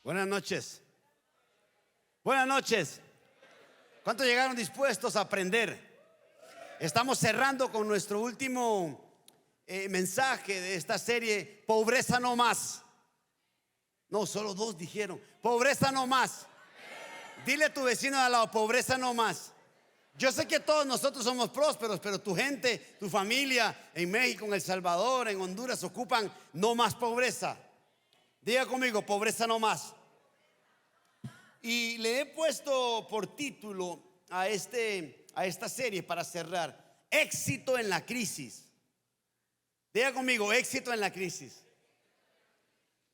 Buenas noches. Buenas noches. ¿Cuántos llegaron dispuestos a aprender? Estamos cerrando con nuestro último mensaje de esta serie, Pobreza no más. No, solo dos dijeron, pobreza no más. Dile a tu vecino de al lado, pobreza no más. Yo sé que todos nosotros somos prósperos, pero tu gente, tu familia en México, en El Salvador, en Honduras ocupan no más pobreza. Diga conmigo, pobreza no más. Y le he puesto por título a esta serie para cerrar, éxito en la crisis. Diga conmigo, éxito en la crisis.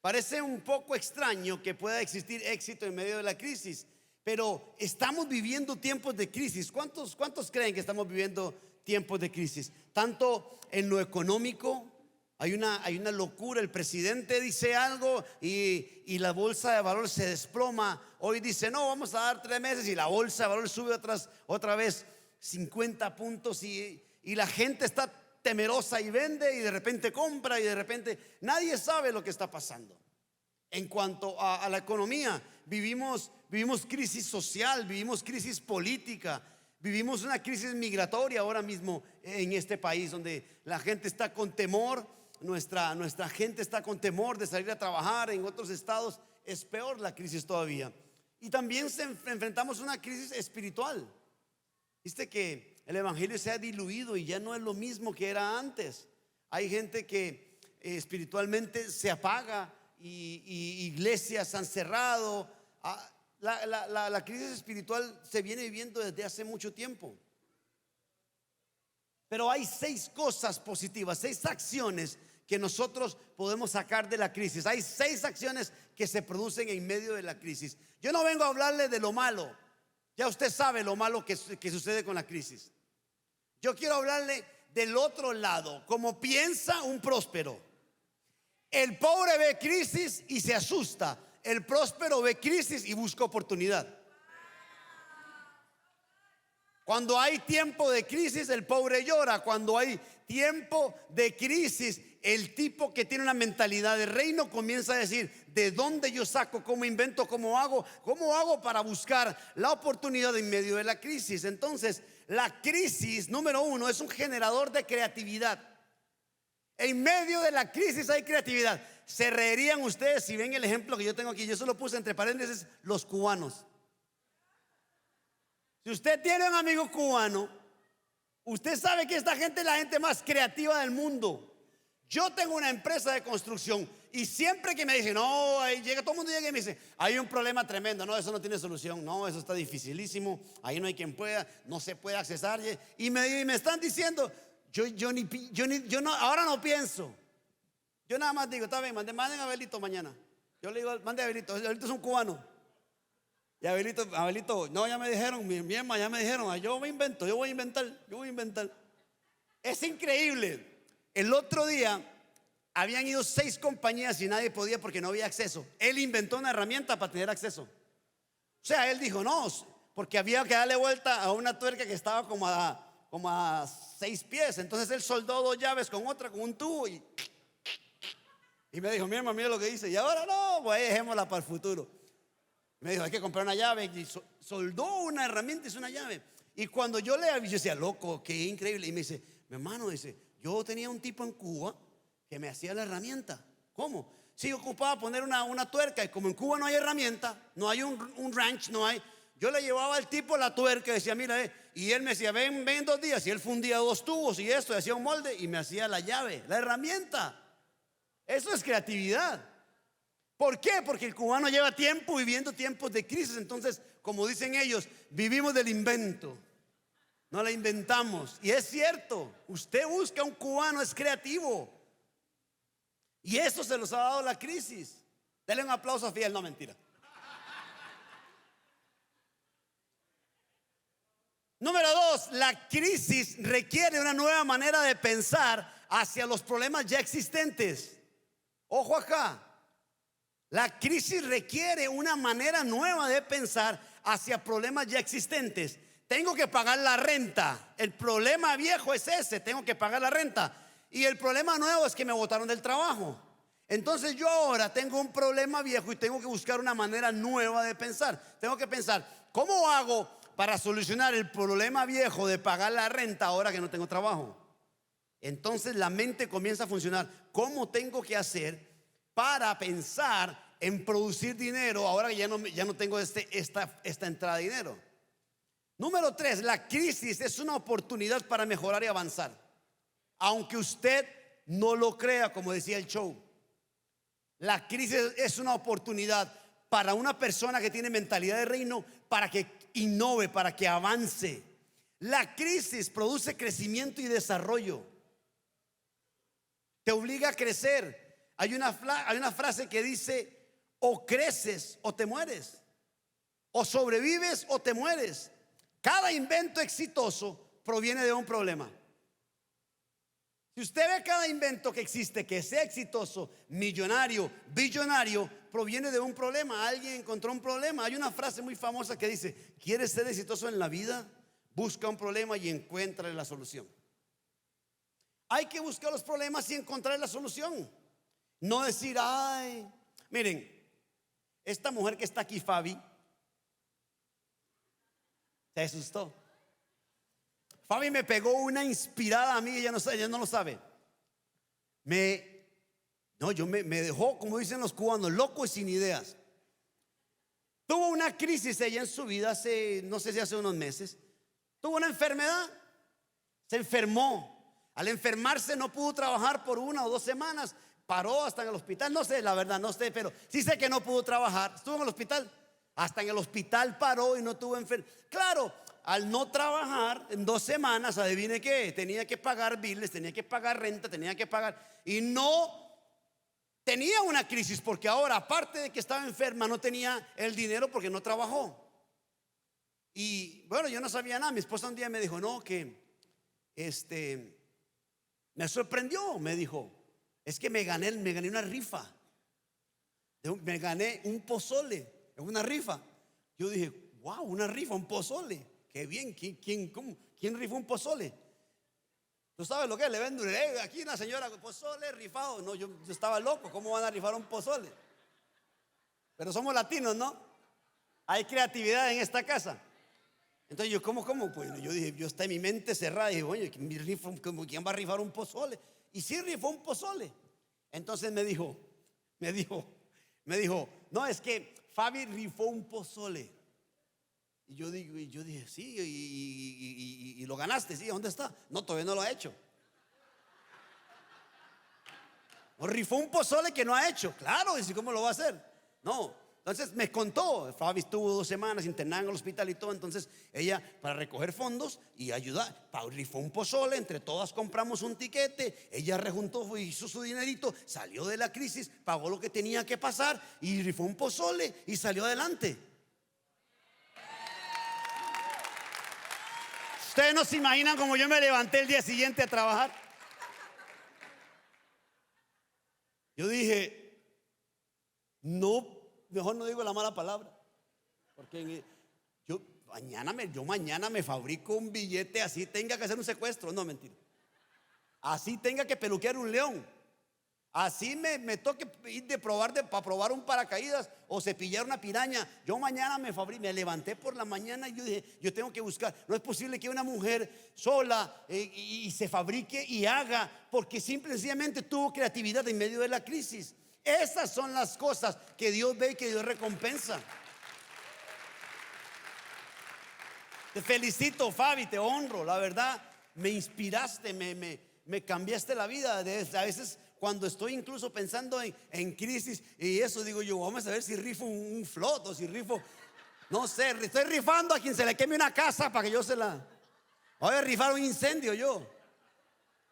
Parece un poco extraño que pueda existir éxito en medio de la crisis, pero estamos viviendo tiempos de crisis. ¿Cuántos creen que estamos viviendo tiempos de crisis? Tanto en lo económico, hay una locura. El presidente dice algo y la bolsa de valores se desploma. Hoy dice, no, vamos a dar 3 meses, y la bolsa de valores sube otra vez 50 puntos y la gente está temerosa y vende, y de repente compra, y de repente nadie sabe lo que está pasando. En cuanto a la economía, vivimos crisis social, vivimos crisis política, vivimos una crisis migratoria ahora mismo en este país, donde la gente está con temor. Nuestra gente está con temor de salir a trabajar. En otros estados es peor la crisis todavía. Y también enfrentamos una crisis espiritual. Viste que el evangelio se ha diluido y ya no es lo mismo que era antes. Hay gente que espiritualmente se apaga, y iglesias han cerrado. La crisis espiritual se viene viviendo desde hace mucho tiempo. Pero hay 6 cosas positivas, 6 acciones que nosotros podemos sacar de la crisis. Hay 6 acciones que se producen en medio de la crisis. Yo no vengo a hablarle de lo malo. Ya usted sabe lo malo que sucede con la crisis. Yo quiero hablarle del otro lado, como piensa un próspero. El pobre ve crisis y se asusta. El próspero ve crisis y busca oportunidad. Cuando hay tiempo de crisis, el pobre llora. Cuando hay tiempo de crisis, el tipo que tiene una mentalidad de reino comienza a decir, ¿de dónde yo saco? ¿Cómo invento? ¿Cómo hago para buscar la oportunidad en medio de la crisis? Entonces, la crisis, número 1, es un generador de creatividad. En medio de la crisis hay creatividad. Se reirían ustedes si ven el ejemplo que yo tengo aquí. Yo solo puse entre paréntesis los cubanos. Si usted tiene un amigo cubano, usted sabe que esta gente es la gente más creativa del mundo. Yo tengo una empresa de construcción y siempre que me dicen, no, ahí llega, todo el mundo llega y me dice, hay un problema tremendo, no, eso no tiene solución, no, eso está dificilísimo, ahí no hay quien pueda, no se puede accesar. Y me están diciendo, yo no, ahora no pienso. Yo nada más digo, está bien, manden a Abelito mañana. Yo le digo, mande a Abelito es un cubano. Y Abelito, no, ya me dijeron, mi hermana, ya me dijeron, yo voy a inventar. Es increíble. El otro día habían ido 6 compañías y nadie podía porque no había acceso. Él inventó una herramienta para tener acceso. O sea, él dijo, no, porque había que darle vuelta a una tuerca que estaba como a 6 pies. Entonces él soldó 2 llaves con un tubo y me dijo, mi hermano, mira lo que dice. Y ahora no, pues dejémosla para el futuro. Me dijo, hay que comprar una llave. Y soldó una herramienta, hizo una llave. Y cuando yo le avisé, yo decía, loco, qué increíble. Y me dice, mi hermano, yo tenía un tipo en Cuba que me hacía la herramienta. ¿Cómo? Si yo ocupaba poner una tuerca, y como en Cuba no hay herramienta, no hay un wrench, no hay. Yo le llevaba al tipo la tuerca y decía, mira, y él me decía, ven en 2 días. Y él fundía 2 tubos y esto, y hacía un molde y me hacía la llave, la herramienta. Eso es creatividad. ¿Por qué? Porque el cubano lleva tiempo viviendo tiempos de crisis. Entonces, como dicen ellos, vivimos del invento. No la inventamos. Y es cierto, usted busca un cubano, es creativo. Y eso se los ha dado la crisis. Denle un aplauso a Fidel, no, mentira. Número 2, la crisis requiere una nueva manera de pensar hacia los problemas ya existentes. Ojo acá. La crisis requiere una manera nueva de pensar hacia problemas ya existentes. Tengo que pagar la renta. El problema viejo es ese, tengo que pagar la renta. Y el problema nuevo es que me botaron del trabajo. Entonces yo ahora tengo un problema viejo y tengo que buscar una manera nueva de pensar. Tengo que pensar, ¿cómo hago para solucionar el problema viejo de pagar la renta ahora que no tengo trabajo? Entonces la mente comienza a funcionar. ¿Cómo tengo que hacer para pensar en producir dinero ahora que ya no tengo esta entrada de dinero? Número 3, la crisis es una oportunidad para mejorar y avanzar. Aunque usted no lo crea, como decía el show, la crisis es una oportunidad para una persona que tiene mentalidad de reino, para que innove, para que avance. La crisis produce crecimiento y desarrollo. Te obliga a crecer. Hay una frase que dice: o creces o te mueres, o sobrevives o te mueres. Cada invento exitoso proviene de un problema. Si usted ve cada invento que existe, que sea exitoso, millonario, billonario, proviene de un problema. Alguien encontró un problema. Hay una frase muy famosa que dice: ¿quieres ser exitoso en la vida? Busca un problema y encuentra la solución. Hay que buscar los problemas y encontrar la solución. No decir, ay, miren, esta mujer que está aquí, Fabi, se asustó. Fabi me pegó una inspirada a mí, ella no lo sabe. Me dejó, como dicen los cubanos, loco y sin ideas. Tuvo una crisis ella en su vida no sé si hace unos meses. Tuvo una enfermedad, se enfermó. Al enfermarse no pudo trabajar por 1 o 2 semanas. Paró hasta en el hospital, no sé, la verdad, no sé, pero sí sé que no pudo trabajar. Estuvo en el hospital, hasta en el hospital paró y no tuvo enfermedad. Claro, al no trabajar en 2 semanas, adivine qué, tenía que pagar biles, tenía que pagar renta, tenía que pagar, y no tenía una crisis, porque ahora, aparte de que estaba enferma, no tenía el dinero porque no trabajó. Y bueno, yo no sabía nada. Mi esposa un día me dijo, no, que me sorprendió, me dijo, es que me gané una rifa. Me gané un pozole en una rifa. Yo dije, wow, una rifa, un pozole. Qué bien, ¿quién rifó un pozole? ¿Tú sabes lo que es? Le venden aquí una señora, pozole rifado. No, yo estaba loco, ¿cómo van a rifar un pozole? Pero somos latinos, ¿no? Hay creatividad en esta casa. Entonces yo, ¿cómo? Pues yo dije, yo está en mi mente cerrada. Y dije, oye, ¿quién va a rifar un pozole? Y sí rifó un pozole. Entonces me dijo, no, es que Fabi rifó un pozole. Y yo dije, sí, y lo ganaste, sí, ¿dónde está? No, todavía no lo ha hecho. O rifó un pozole que no ha hecho. Claro, y ¿cómo lo va a hacer? No. Entonces me contó, Fabi estuvo 2 semanas internada en el hospital y todo. Entonces ella, para recoger fondos y ayudar, rifó un pozole. Entre todas compramos un tiquete. Ella rejuntó, hizo su dinerito, salió de la crisis, pagó lo que tenía que pasar y rifó un pozole y salió adelante. Ustedes no se imaginan cómo yo me levanté el día siguiente a trabajar. Yo dije, no, mejor no digo la mala palabra, porque yo mañana me fabrico un billete, así tenga que hacer un secuestro. No, mentira. Así tenga que peluquear un león, así me toque ir para probar un paracaídas o cepillar una piraña. Yo mañana me levanté por la mañana y yo dije, yo tengo que buscar. No es posible que una mujer sola y se fabrique y haga, porque simple y sencillamente tuvo creatividad en medio de la crisis. Esas son las cosas que Dios ve y que Dios recompensa. Te felicito, Fabi, te honro. La verdad, me inspiraste, me cambiaste la vida. A veces cuando estoy incluso pensando en crisis y eso, digo yo, vamos a ver si rifo un flot o si rifo, no sé, estoy rifando a quien se le queme una casa para que yo voy a rifar un incendio yo.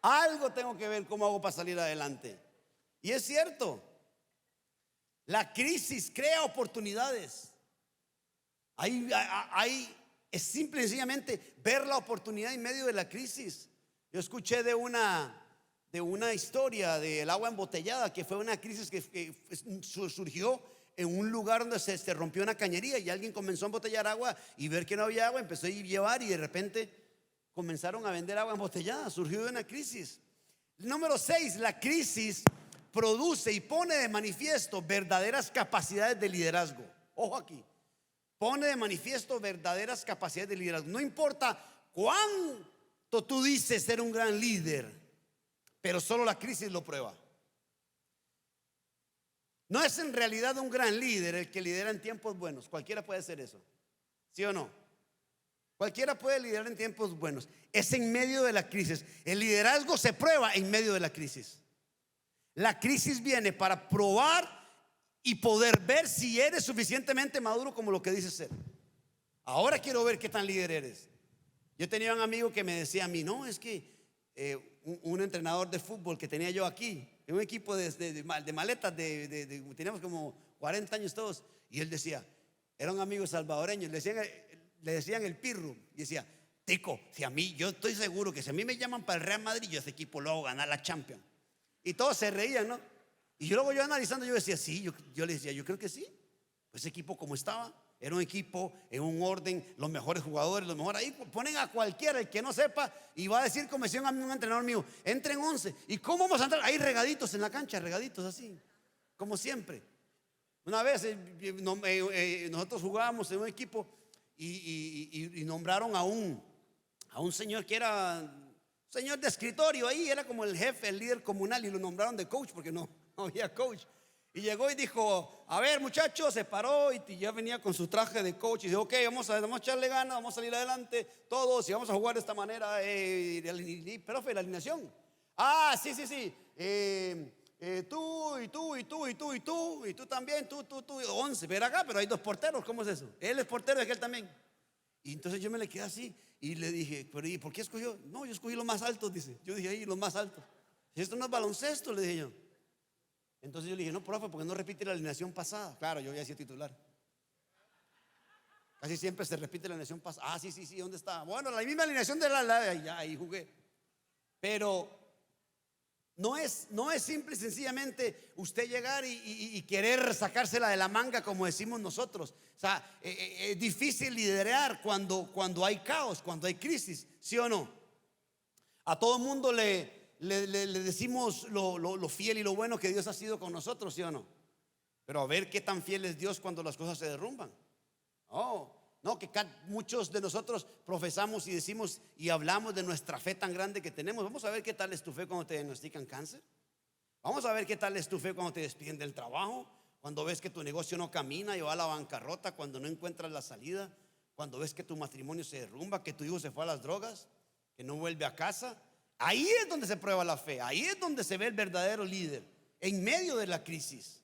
Algo tengo que ver cómo hago para salir adelante. Y es cierto, la crisis crea oportunidades. Es simple y sencillamente ver la oportunidad en medio de la crisis. Yo escuché de una historia del agua embotellada, que fue una crisis que surgió en un lugar donde se rompió una cañería y alguien comenzó a embotellar agua y ver que no había agua, empezó a llevar y de repente comenzaron a vender agua embotellada. Surgió de una crisis. Número 6, la crisis produce y pone de manifiesto verdaderas capacidades de liderazgo. Ojo aquí, pone de manifiesto verdaderas capacidades de liderazgo. No importa cuánto tú dices ser un gran líder, pero solo la crisis lo prueba. No es en realidad un gran líder el que lidera en tiempos buenos. Cualquiera puede hacer eso, ¿sí o no? Cualquiera puede liderar en tiempos buenos. Es en medio de la crisis. El liderazgo se prueba en medio de la crisis. La crisis viene para probar y poder ver si eres suficientemente maduro como lo que dices ser. Ahora quiero ver qué tan líder eres. Yo tenía un amigo que me decía a mí, no, es que un entrenador de fútbol que tenía yo aquí, en un equipo de maletas, teníamos como 40 años todos, y él decía, era un amigo salvadoreño, le decían el Pirro, y decía, Tico, si a mí, yo estoy seguro que si a mí me llaman para el Real Madrid, yo ese equipo lo hago ganar la Champions. Y todos se reían, ¿no? Y luego yo analizando, yo decía, sí, yo le decía, yo creo que sí. Pues ese equipo como estaba, era un equipo en un orden, los mejores jugadores, los mejores. Ahí ponen a cualquiera, el que no sepa, y va a decir, como decía un entrenador mío, entren 11. ¿Y cómo vamos a entrar? Ahí regaditos en la cancha, regaditos así, como siempre. Una vez nosotros jugábamos en un equipo y nombraron a un señor que era señor de escritorio ahí, era como el jefe, el líder comunal, y lo nombraron de coach porque no había coach. Y llegó y dijo, a ver muchachos, se paró y ya venía con su traje de coach y dijo, ok, vamos a echarle ganas, vamos a salir adelante todos y vamos a jugar de esta manera. Profe, la alineación. Ah, sí. Tú y tú y tú y tú y tú y tú también, tú 11. Pero acá, pero hay 2 porteros, ¿cómo es eso? Él es portero y aquel también. Y entonces yo me le quedé así y le dije, pero ¿y por qué escogió? No, yo escogí los más altos, dice. Yo dije ahí, los más altos. Y esto no es baloncesto, le dije yo. Entonces yo le dije, no, profe, porque no repite la alineación pasada. Claro, yo había sido titular. Casi siempre se repite la alineación pasada. Ah, sí, ¿dónde está? Bueno, la misma alineación de ahí jugué. Pero no es simple y sencillamente usted llegar y querer sacársela de la manga como decimos nosotros. O sea, es difícil liderar cuando hay caos, cuando hay crisis, ¿sí o no? A todo el mundo le decimos lo fiel y lo bueno que Dios ha sido con nosotros, ¿sí o no? Pero a ver qué tan fiel es Dios cuando las cosas se derrumban. No, que muchos de nosotros profesamos y decimos y hablamos de nuestra fe tan grande que tenemos. Vamos a ver qué tal es tu fe cuando te diagnostican cáncer. Vamos a ver qué tal es tu fe cuando te despiden del trabajo, cuando ves que tu negocio no camina y va a la bancarrota, cuando no encuentras la salida, cuando ves que tu matrimonio se derrumba, que tu hijo se fue a las drogas, que no vuelve a casa. Ahí es donde se prueba la fe, ahí es donde se ve el verdadero líder, en medio de la crisis.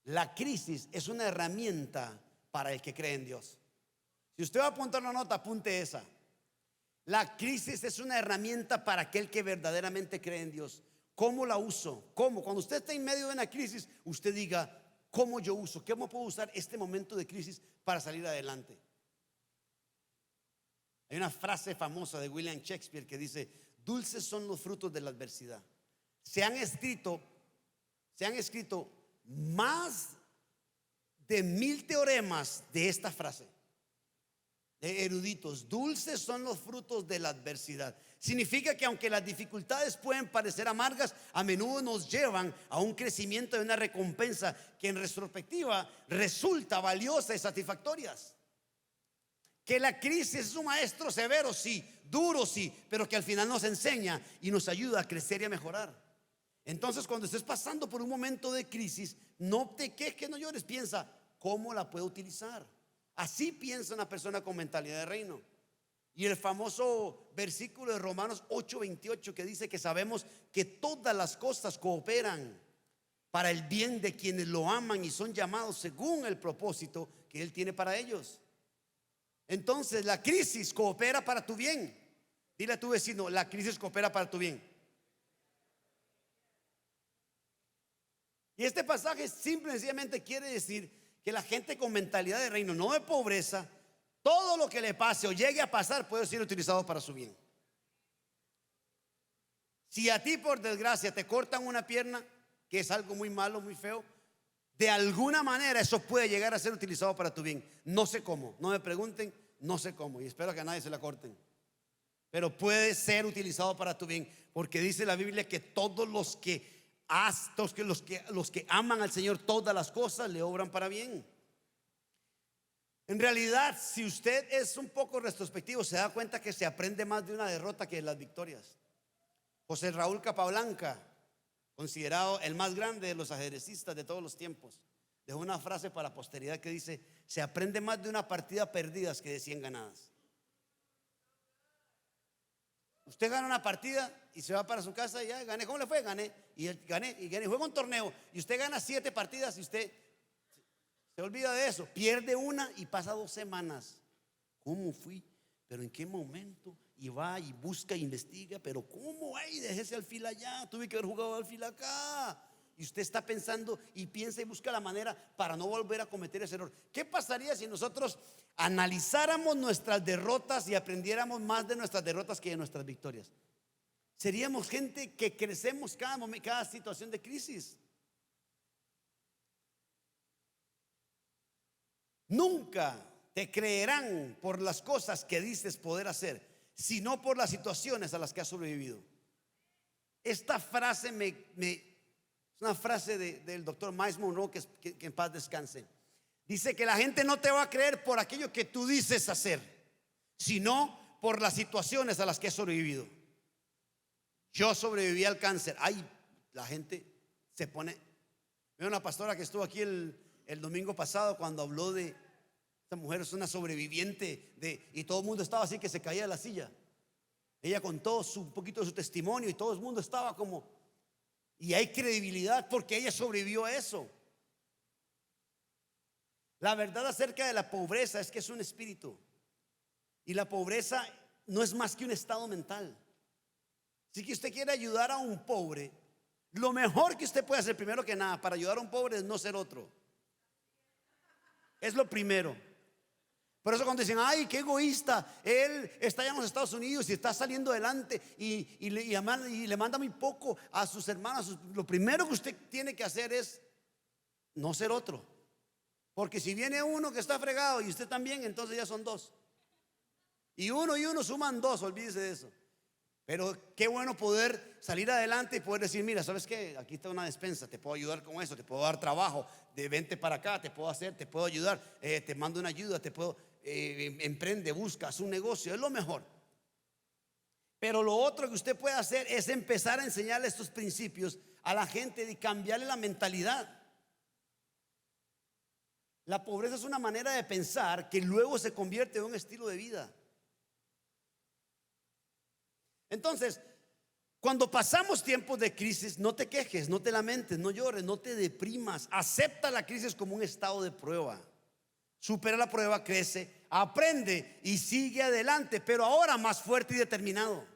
La crisis es una herramienta para el que cree en Dios. Si usted va a apuntar una nota, apunte esa. La crisis es una herramienta para aquel que verdaderamente cree en Dios. ¿Cómo la uso? ¿Cómo? Cuando usted está en medio de una crisis, usted diga, ¿cómo yo uso? ¿Cómo puedo usar este momento de crisis para salir adelante? Hay una frase famosa de William Shakespeare que dice, dulces son los frutos de la adversidad. Se han escrito más de 1000 teoremas de esta frase, de eruditos. Dulces son los frutos de la adversidad. Significa que aunque las dificultades pueden parecer amargas, a menudo nos llevan a un crecimiento de una recompensa que en retrospectiva resulta valiosa y satisfactoria. Que la crisis es un maestro severo, sí, duro, sí, pero que al final nos enseña y nos ayuda a crecer y a mejorar. Entonces, cuando estés pasando por un momento de crisis, no te quejes, no llores, piensa, ¿cómo la puedo utilizar? Así piensa una persona con mentalidad de reino. Y el famoso versículo de Romanos 8:28 que dice que sabemos que todas las cosas cooperan para el bien de quienes lo aman y son llamados según el propósito que Él tiene para ellos. Entonces la crisis coopera para tu bien. Dile a tu vecino, la crisis coopera para tu bien. Y este pasaje simple y sencillamente quiere decir que la gente con mentalidad de reino, no de pobreza, todo lo que le pase o llegue a pasar puede ser utilizado para su bien. Si a ti por desgracia te cortan una pierna, que es algo muy malo, muy feo, de alguna manera eso puede llegar a ser utilizado para tu bien. No sé cómo, no me pregunten, no sé cómo, y espero que a nadie se la corten. Pero puede ser utilizado para tu bien, porque dice la Biblia que todos los que los que aman al Señor, todas las cosas le obran para bien. En realidad, si usted es un poco retrospectivo, se da cuenta que se aprende más de una derrota que de las victorias. José Raúl Capablanca, considerado el más grande de los ajedrecistas de todos los tiempos, dejó una frase para la posteridad que dice: se aprende más de una partida perdida que de 100 ganadas. Usted gana una partida y se va para su casa y ya gané. ¿Cómo le fue? Gané. Gané. Juega un torneo y usted gana 7 partidas y usted se olvida de eso. Pierde una y pasa 2 semanas. ¿Cómo fui? ¿Pero en qué momento? Y va y busca, investiga. ¿Pero cómo? Ay, dejé ese alfil allá. Tuve que haber jugado alfil acá. Y usted está pensando y piensa y busca la manera para no volver a cometer ese error. ¿Qué pasaría si nosotros analizáramos nuestras derrotas y aprendiéramos más de nuestras derrotas que de nuestras victorias? Seríamos gente que crecemos cada situación de crisis. Nunca te creerán por las cosas que dices poder hacer, sino por las situaciones a las que has sobrevivido. Esta frase es una frase del doctor Miles Monroe, que en paz descanse. Dice que la gente no te va a creer por aquello que tú dices hacer, sino por las situaciones a las que has sobrevivido. Yo sobreviví al cáncer. Ay, la gente se pone. Veo una pastora que estuvo aquí el domingo pasado cuando habló de esta mujer. Es una sobreviviente y todo el mundo estaba así que se caía de la silla. Ella contó un poquito de su testimonio y todo el mundo estaba como, y hay credibilidad porque ella sobrevivió a eso. La verdad acerca de la pobreza es que es un espíritu, y la pobreza no es más que un estado mental. Si que usted quiere ayudar a un pobre, lo mejor que usted puede hacer, primero que nada, para ayudar a un pobre, es no ser otro. Es lo primero. Por eso cuando dicen: ay, qué egoísta, él está allá en los Estados Unidos y está saliendo adelante y le manda muy poco a sus hermanos. Lo primero que usted tiene que hacer es no ser otro. Porque si viene uno que está fregado y usted también, entonces ya son 2. Y uno suman 2, olvídese de eso. Pero qué bueno poder salir adelante y poder decir: mira, ¿sabes qué? Aquí está una despensa, te puedo ayudar con eso, te puedo dar trabajo, vente para acá, te puedo ayudar, te mando una ayuda, te puedo, emprende, busca, haz un negocio, es lo mejor. Pero lo otro que usted puede hacer es empezar a enseñarle estos principios a la gente y cambiarle la mentalidad. La pobreza es una manera de pensar que luego se convierte en un estilo de vida. Entonces, cuando pasamos tiempos de crisis, no te quejes, no te lamentes, no llores, no te deprimas. Acepta la crisis como un estado de prueba. Supera la prueba, crece, aprende y sigue adelante, pero ahora más fuerte y determinado.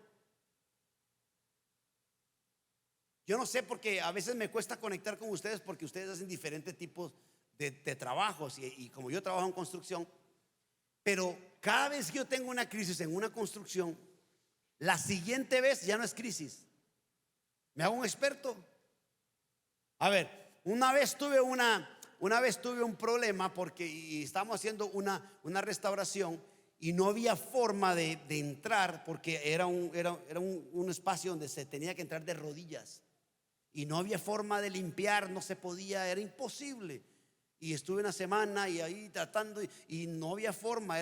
Yo no sé, porque a veces me cuesta conectar con ustedes porque ustedes hacen diferentes tipos de trabajos y como yo trabajo en construcción, pero cada vez que yo tengo una crisis en una construcción, la siguiente vez ya no es crisis. Me hago un experto. A ver, una vez tuve un problema porque estábamos haciendo una restauración y no había forma de entrar porque era un espacio donde se tenía que entrar de rodillas y no había forma de limpiar, no se podía, era imposible. Y estuve una semana y ahí tratando y no había forma,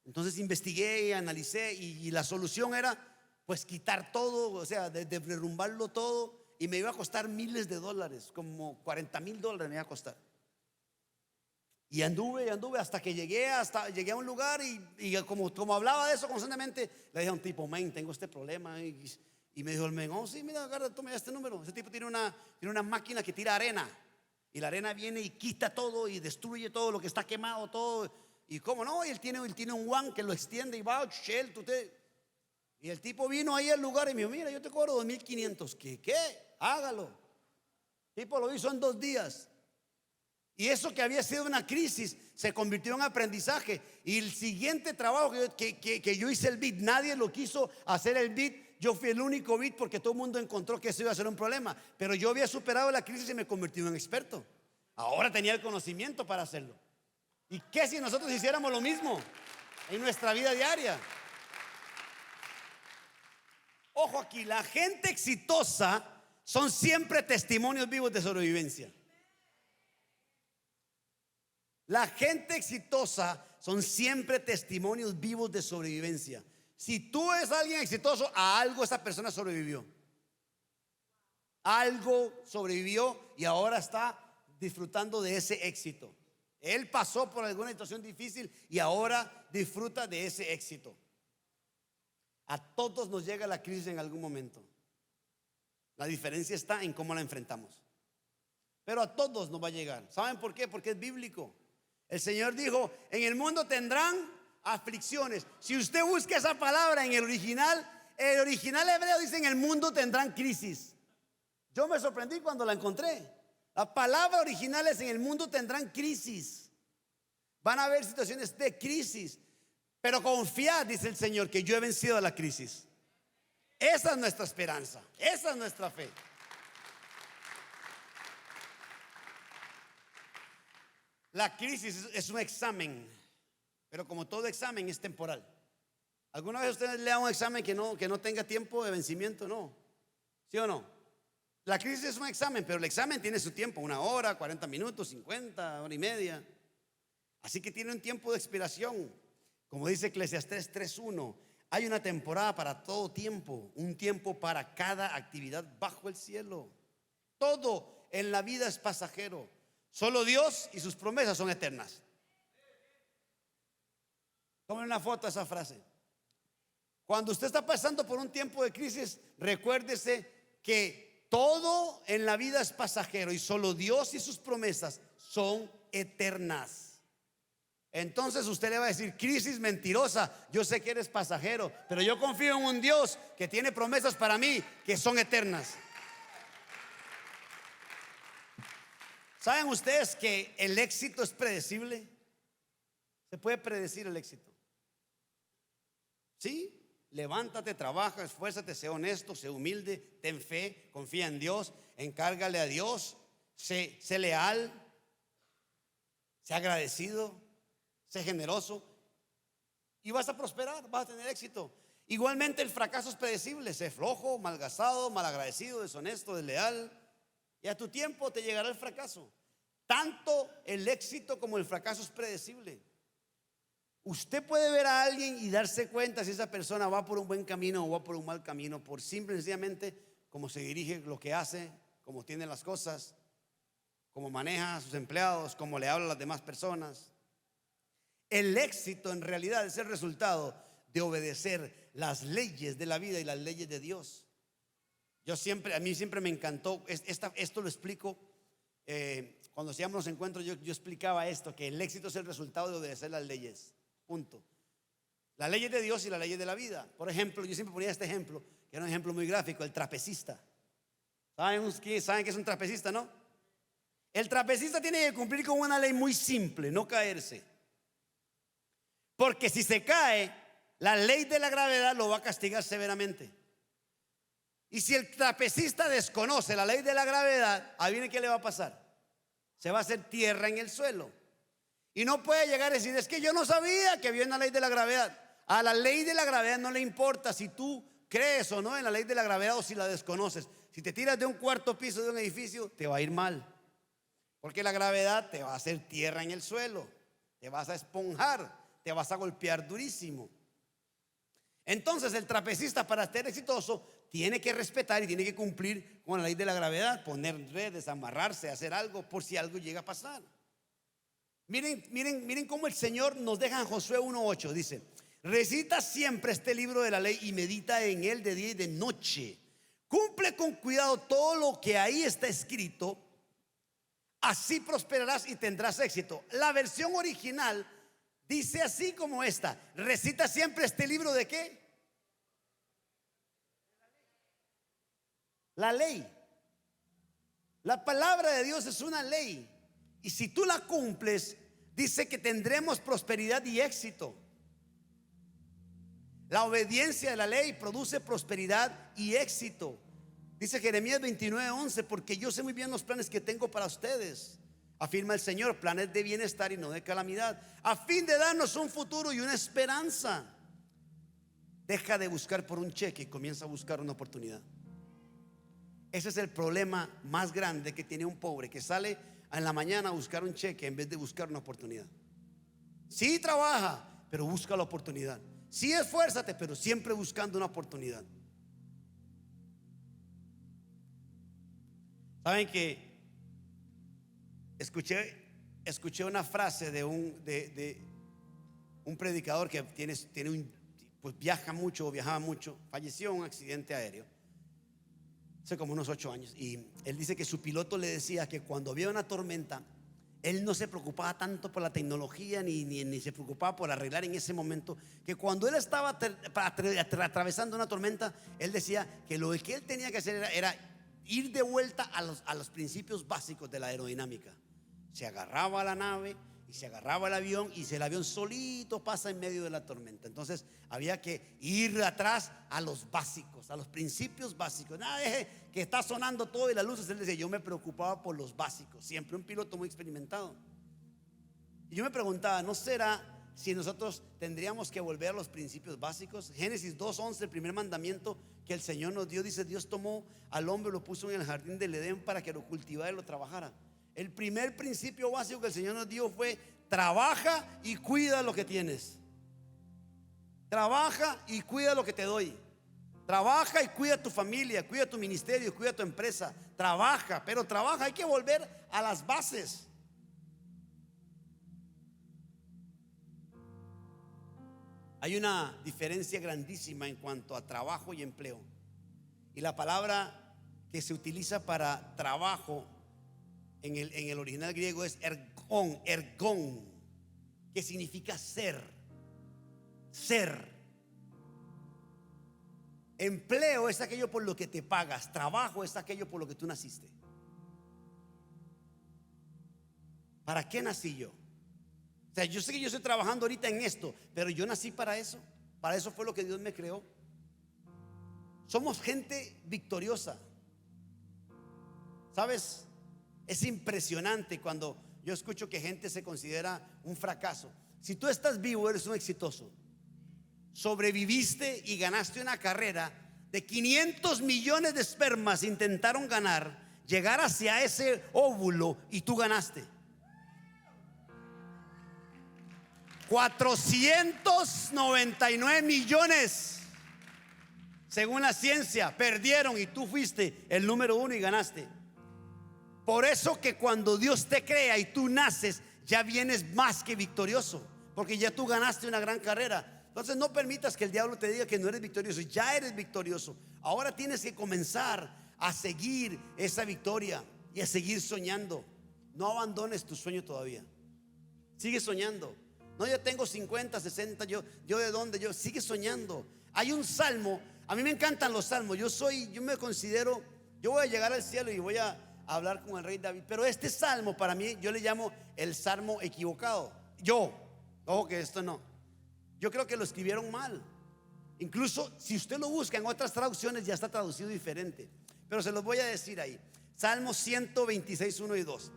entonces investigué y analicé y la solución era pues quitar todo, o sea, de derrumbarlo todo, y me iba a costar miles de dólares, como $40,000 me iba a costar. Y anduve hasta que llegué a un lugar y como hablaba de eso constantemente, le dije a un tipo: man, tengo este problema. Y me dijo el men: oh sí, mira, agarra, toma este número. Ese tipo tiene una máquina que tira arena, y la arena viene y quita todo y destruye todo lo que está quemado, todo. Y cómo no, y él tiene un guan que lo extiende y va, y el tipo vino ahí al lugar y me dijo: mira, yo te cobro 2,500. ¿Qué? Hágalo. El tipo lo hizo en 2 días. Y eso que había sido una crisis se convirtió en aprendizaje. Y el siguiente trabajo que yo hice el bid, nadie lo quiso hacer el bid. Yo fui el único bid porque todo el mundo encontró que eso iba a ser un problema. Pero yo había superado la crisis y me convertí en experto. Ahora tenía el conocimiento para hacerlo. ¿Y qué si nosotros hiciéramos lo mismo en nuestra vida diaria? Ojo aquí, la gente exitosa son siempre testimonios vivos de sobrevivencia. La gente exitosa son siempre testimonios vivos de sobrevivencia. Si tú eres alguien exitoso, a algo esa persona sobrevivió. Algo sobrevivió y ahora está disfrutando de ese éxito. Él pasó por alguna situación difícil y ahora disfruta de ese éxito. A todos nos llega la crisis en algún momento. La diferencia está en cómo la enfrentamos. Pero a todos nos va a llegar. ¿Saben por qué? Porque es bíblico. El Señor dijo: en el mundo tendrán aflicciones. Si usted busca esa palabra en el original hebreo dice: en el mundo tendrán crisis. Yo me sorprendí cuando la encontré. La palabra original es: en el mundo tendrán crisis. Van a haber situaciones de crisis. Pero confiad, dice el Señor, que yo he vencido a la crisis. Esa es nuestra esperanza. Esa es nuestra fe. La crisis es un examen, pero como todo examen es temporal. ¿Alguna vez usted le da un examen que no tenga tiempo de vencimiento? No. ¿Sí o no? La crisis es un examen, pero el examen tiene su tiempo: 1 hora, 40 minutos, 50, hora y media. Así que tiene un tiempo de expiración. Como dice Eclesiastés 3:1, hay una temporada para todo tiempo, un tiempo para cada actividad bajo el cielo. Todo en la vida es pasajero. Solo Dios y sus promesas son eternas. Tomen una foto de esa frase. Cuando usted está pasando por un tiempo de crisis, recuérdese que todo en la vida es pasajero y solo Dios y sus promesas son eternas. Entonces usted le va a decir: crisis mentirosa, yo sé que eres pasajero, pero yo confío en un Dios que tiene promesas para mí que son eternas. ¿Saben ustedes que el éxito es predecible? Se puede predecir el éxito. ¿Sí? Levántate, trabaja, esfuérzate, sé honesto, sé humilde, ten fe, confía en Dios, encárgale a Dios, sé leal, sé agradecido, sé generoso y vas a prosperar, vas a tener éxito. Igualmente el fracaso es predecible: sé flojo, malgastado, malagradecido, deshonesto, desleal, y a tu tiempo te llegará el fracaso. Tanto el éxito como el fracaso es predecible. Usted puede ver a alguien y darse cuenta si esa persona va por un buen camino o va por un mal camino, por simple y sencillamente cómo se dirige, lo que hace, cómo tiene las cosas, cómo maneja a sus empleados, cómo le habla a las demás personas. El éxito en realidad es el resultado de obedecer las leyes de la vida y las leyes de Dios. A mí siempre me encantó esto lo explico cuando hacíamos los encuentros. Yo explicaba esto, que el éxito es el resultado de obedecer las leyes, punto. Las leyes de Dios y las leyes de la vida. Por ejemplo, yo siempre ponía este ejemplo, que era un ejemplo muy gráfico: el trapecista. ¿Saben qué es un trapecista, no? El trapecista tiene que cumplir con una ley muy simple: no caerse. Porque si se cae, la ley de la gravedad lo va a castigar severamente. Y si el trapecista desconoce la ley de la gravedad, ¿adivinen qué le va a pasar? Se va a hacer tierra en el suelo. Y no puede llegar a decir: es que yo no sabía que había una ley de la gravedad. A la ley de la gravedad no le importa si tú crees o no en la ley de la gravedad o si la desconoces. Si te tiras de un 4º piso de un edificio, te va a ir mal, porque la gravedad te va a hacer tierra en el suelo, te vas a esponjar, te vas a golpear durísimo. Entonces el trapecista, para ser exitoso, tiene que respetar y tiene que cumplir con la ley de la gravedad: poner redes, amarrarse, hacer algo por si algo llega a pasar. Miren cómo el Señor nos deja en Josué 1:8. Dice: recita siempre este libro de la ley y medita en él de día y de noche. Cumple con cuidado todo lo que ahí está escrito, así prosperarás y tendrás éxito. La versión original dice así como esta: recita siempre este libro de ¿qué? La ley. La palabra de Dios es una ley, y si tú la cumples, dice que tendremos prosperidad y éxito. La obediencia de la ley produce prosperidad y éxito. Dice Jeremías 29:11: porque yo sé muy bien los planes que tengo para ustedes, afirma el Señor, planes de bienestar y no de calamidad, a fin de darnos un futuro y una esperanza. Deja de buscar por un cheque y comienza a buscar una oportunidad. Ese es el problema más grande que tiene un pobre que sale en la mañana a buscar un cheque en vez de buscar una oportunidad. Sí trabaja, pero busca la oportunidad. Sí esfuérzate, pero siempre buscando una oportunidad. Saben que escuché una frase de un predicador que pues viajaba mucho, falleció en un accidente aéreo hace como unos 8 años. Y él dice que su piloto le decía que cuando había una tormenta, él no se preocupaba tanto por la tecnología ni se preocupaba por arreglar en ese momento, que cuando él estaba atravesando una tormenta, él decía que lo que él tenía que hacer era ir de vuelta a los principios básicos de la aerodinámica. Se agarraba a la nave y se agarraba el avión, y si el avión solito pasa en medio de la tormenta, entonces había que ir atrás a los básicos, a los principios básicos. Nada deje que está sonando todo y las luces. Él decía: yo me preocupaba por los básicos. Siempre un piloto muy experimentado. Y yo me preguntaba: ¿no será si nosotros tendríamos que volver a los principios básicos? Génesis 2:11, el primer mandamiento que el Señor nos dio, dice: Dios tomó al hombre y lo puso en el jardín del Edén para que lo cultivara y lo trabajara. El primer principio básico que el Señor nos dio fue: trabaja y cuida lo que tienes. Trabaja y cuida lo que te doy. Trabaja y cuida tu familia, cuida tu ministerio, cuida tu empresa. Trabaja, pero trabaja, hay que volver a las bases. Hay una diferencia grandísima en cuanto a trabajo y empleo. Y la palabra que se utiliza para trabajo en el original griego es ergón, que significa ser. Empleo es aquello por lo que te pagas. Trabajo es aquello por lo que tú naciste. ¿Para qué nací yo? O sea, yo sé que yo estoy trabajando ahorita en esto, pero yo nací para eso. Para eso fue lo que Dios me creó. Somos gente victoriosa. ¿Sabes? Es impresionante cuando yo escucho que gente se considera un fracaso. Si tú estás vivo, eres un exitoso. Sobreviviste y ganaste una carrera de 500 millones de espermas. Intentaron llegar hacia ese óvulo, y tú ganaste. 499 millones, según la ciencia, perdieron, y tú fuiste el número 1 y ganaste. Por eso que cuando Dios te crea y tú naces, ya vienes más que victorioso, porque ya tú ganaste una gran carrera. Entonces no permitas que el diablo te diga que no eres victorioso. Ya eres victorioso. Ahora tienes que comenzar a seguir esa victoria y a seguir soñando. No abandones tu sueño todavía. Sigue soñando. No, yo tengo 50, 60, yo de dónde, sigue soñando. Hay un salmo, a mí me encantan los salmos. Yo me considero, yo voy a llegar al cielo y voy a hablar con el rey David, pero este salmo para mí, yo le llamo el salmo equivocado. Ojo que esto no, yo creo que lo escribieron mal. Incluso si usted lo busca en otras traducciones, ya está traducido diferente, pero se los voy a decir ahí. Salmo 126, 1 y 2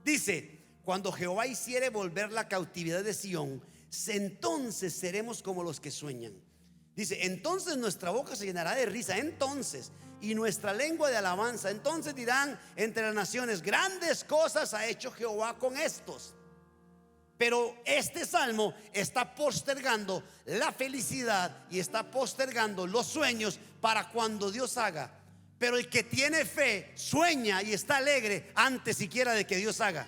dice: cuando Jehová hiciere volver la cautividad de Sión, entonces seremos como los que sueñan. Dice: entonces nuestra boca se llenará de risa, entonces, y nuestra lengua de alabanza. Entonces dirán entre las naciones: grandes cosas ha hecho Jehová con estos. Pero este salmo está postergando la felicidad y está postergando los sueños para cuando Dios haga. Pero el que tiene fe sueña y está alegre antes siquiera de que Dios haga.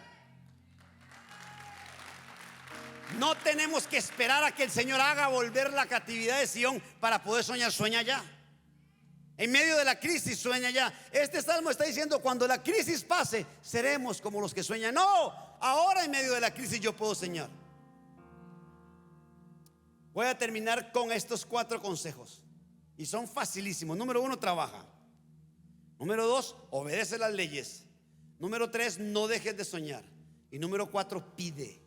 No tenemos que esperar a que el Señor haga volver la cautividad de Sión para poder soñar. Sueña ya. En medio de la crisis, sueña ya. Este salmo está diciendo: cuando la crisis pase, seremos como los que sueñan. No, ahora en medio de la crisis yo puedo soñar. Voy a terminar con estos 4 consejos, y son facilísimos. Número 1, trabaja. Número 2, obedece las leyes. Número 3, no dejes de soñar. Y número 4, pide.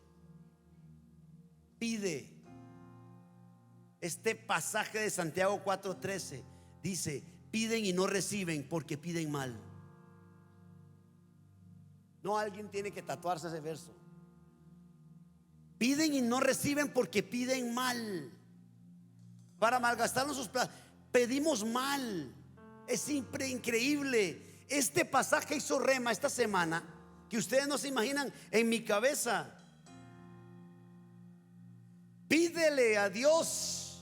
Este pasaje de Santiago 4:13 dice: piden y no reciben porque piden mal. No, alguien tiene que tatuarse ese verso. Piden y no reciben porque piden mal, para malgastarnos sus plazas. Pedimos mal. es siempre increíble. Este pasaje hizo rema esta semana que ustedes no se imaginan en mi cabeza. Pídele a Dios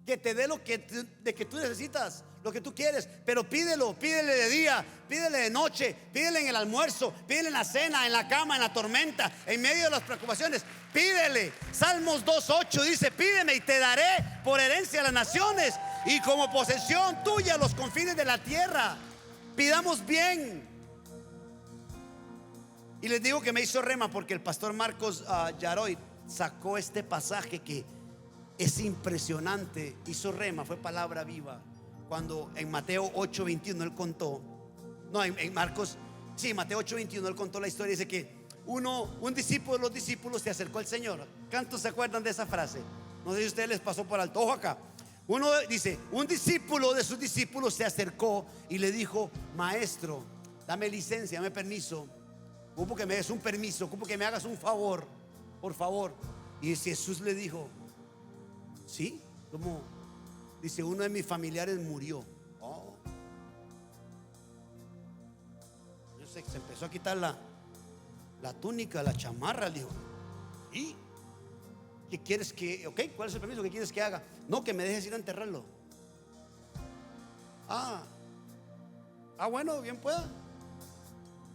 que te dé lo que tú necesitas, lo que tú quieres, pero pídele de día, pídele de noche, pídele en el almuerzo, pídele en la cena, en la cama, en la tormenta, en medio de las preocupaciones. Pídele. Salmos 2:8 dice: pídeme y te daré por herencia a las naciones y como posesión tuya los confines de la tierra. Pidamos bien. Y les digo que me hizo rema porque el pastor Marcos Yaroy sacó este pasaje que es impresionante. Hizo rema, fue palabra viva. Cuando en Mateo 8:21 él contó, no, en Marcos, sí, Mateo 8:21 él contó la historia. Dice que un discípulo de los discípulos se acercó al Señor. ¿Cuántos se acuerdan de esa frase? No sé si a ustedes les pasó por alto. Ojo acá. Uno dice: un discípulo de sus discípulos se acercó y le dijo: maestro, dame licencia, dame permiso. Ocupo que me des un permiso, ocupo que me hagas un favor, por favor. Y Jesús le dijo: ¿sí? ¿Cómo? Dice: uno de mis familiares murió. Oh. Yo sé que se empezó a quitar la túnica, la chamarra. Le dijo: ¿y qué quieres que? Ok, ¿cuál es el permiso que quieres que haga? No, que me dejes ir a enterrarlo. Bueno, bien pueda.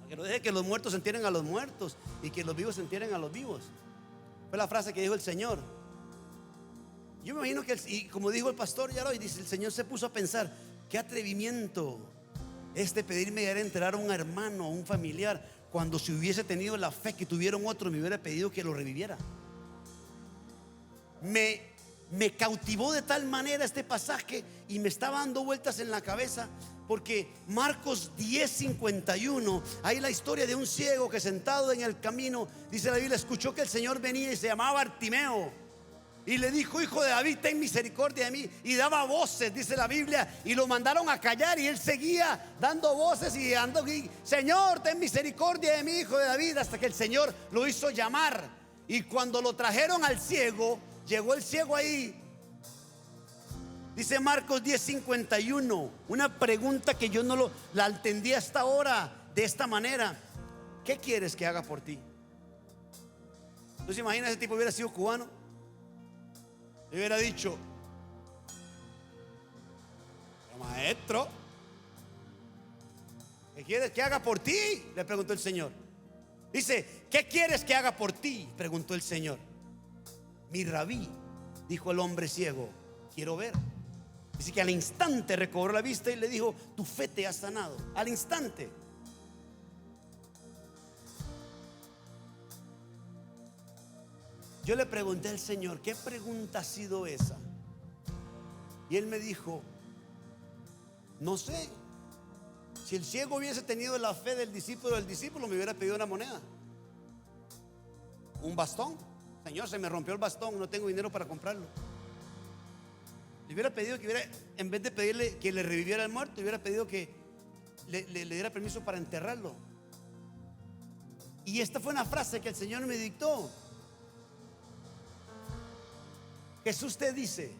Que no deje que los muertos se entierren a los muertos y que los vivos se entierren a los vivos. Fue la frase que dijo el Señor. Yo me imagino que, y como dijo el pastor Yaroy, dice: el Señor se puso a pensar: qué atrevimiento pedirme ir a enterrar a un hermano, a un familiar, cuando si hubiese tenido la fe que tuvieron otros, me hubiera pedido que lo reviviera. Me cautivó de tal manera este pasaje y me estaba dando vueltas en la cabeza, porque Marcos 10:51, hay la historia de un ciego que sentado en el camino, dice la Biblia, escuchó que el Señor venía y se llamaba Bartimeo, y le dijo: hijo de David, ten misericordia de mí. Y daba voces, dice la Biblia, y lo mandaron a callar, y él seguía dando voces y Señor, ten misericordia de mí, hijo de David, hasta que el Señor lo hizo llamar. Y cuando lo trajeron al ciego, llegó el ciego ahí. Dice Marcos 10:51, una pregunta que yo no la entendí hasta ahora de esta manera: ¿qué quieres que haga por ti? ¿No se imagina ese tipo hubiera sido cubano? Le hubiera dicho: maestro, ¿qué quieres que haga por ti? Le preguntó el Señor. Dice: ¿qué quieres que haga por ti? Preguntó el Señor. Mi rabí, dijo el hombre ciego, quiero ver. Dice que al instante recobró la vista y le dijo: tu fe te ha sanado. Al instante. Yo le pregunté al Señor: ¿qué pregunta ha sido esa? Y Él me dijo: no sé. Si el ciego hubiese tenido la fe del discípulo me hubiera pedido una moneda, un bastón. Señor, se me rompió el bastón, no tengo dinero para comprarlo. Le hubiera pedido que en vez de pedirle que le reviviera el muerto, le hubiera pedido que le diera permiso para enterrarlo. Y esta fue una frase que el Señor me dictó. Jesús te dice: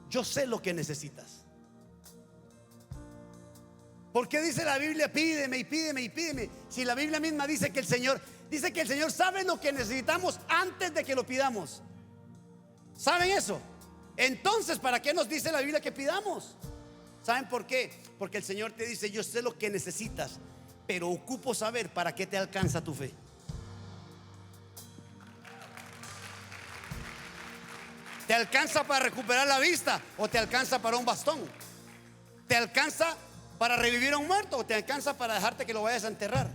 yo sé lo que necesitas. ¿Por qué dice la Biblia pídeme y pídeme y pídeme? Si la Biblia misma dice que el Señor sabe lo que necesitamos antes de que lo pidamos. ¿Saben eso? Entonces, ¿para qué nos dice la Biblia que pidamos? ¿Saben por qué? Porque el Señor te dice: yo sé lo que necesitas, pero ocupo saber para qué te alcanza tu fe. ¿Te alcanza para recuperar la vista o te alcanza para un bastón? ¿Te alcanza para revivir a un muerto o te alcanza para dejarte que lo vayas a enterrar?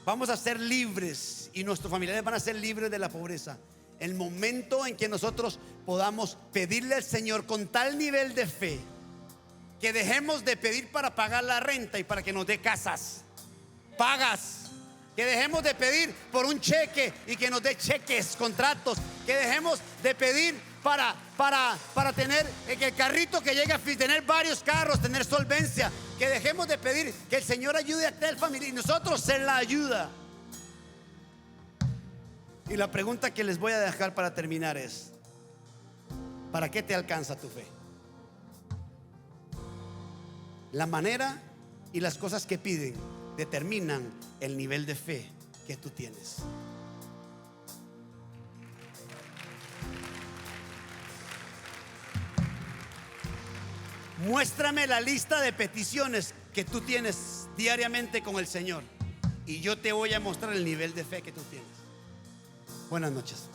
Vamos a ser libres y nuestros familiares van a ser libres de la pobreza. El momento en que nosotros podamos pedirle al Señor con tal nivel de fe que dejemos de pedir para pagar la renta y para que nos dé casas, pagas. Que dejemos de pedir por un cheque y que nos dé cheques, contratos. Que dejemos de pedir para tener el carrito que llegue a tener varios carros, tener solvencia. Que dejemos de pedir que el Señor ayude a tal familia y nosotros ser la ayuda. Y la pregunta que les voy a dejar para terminar es: ¿Para qué te alcanza tu fe? La manera y las cosas que piden determinan el nivel de fe que tú tienes. Muéstrame la lista de peticiones que tú tienes diariamente con el Señor y yo te voy a mostrar el nivel de fe que tú tienes. Buenas noches.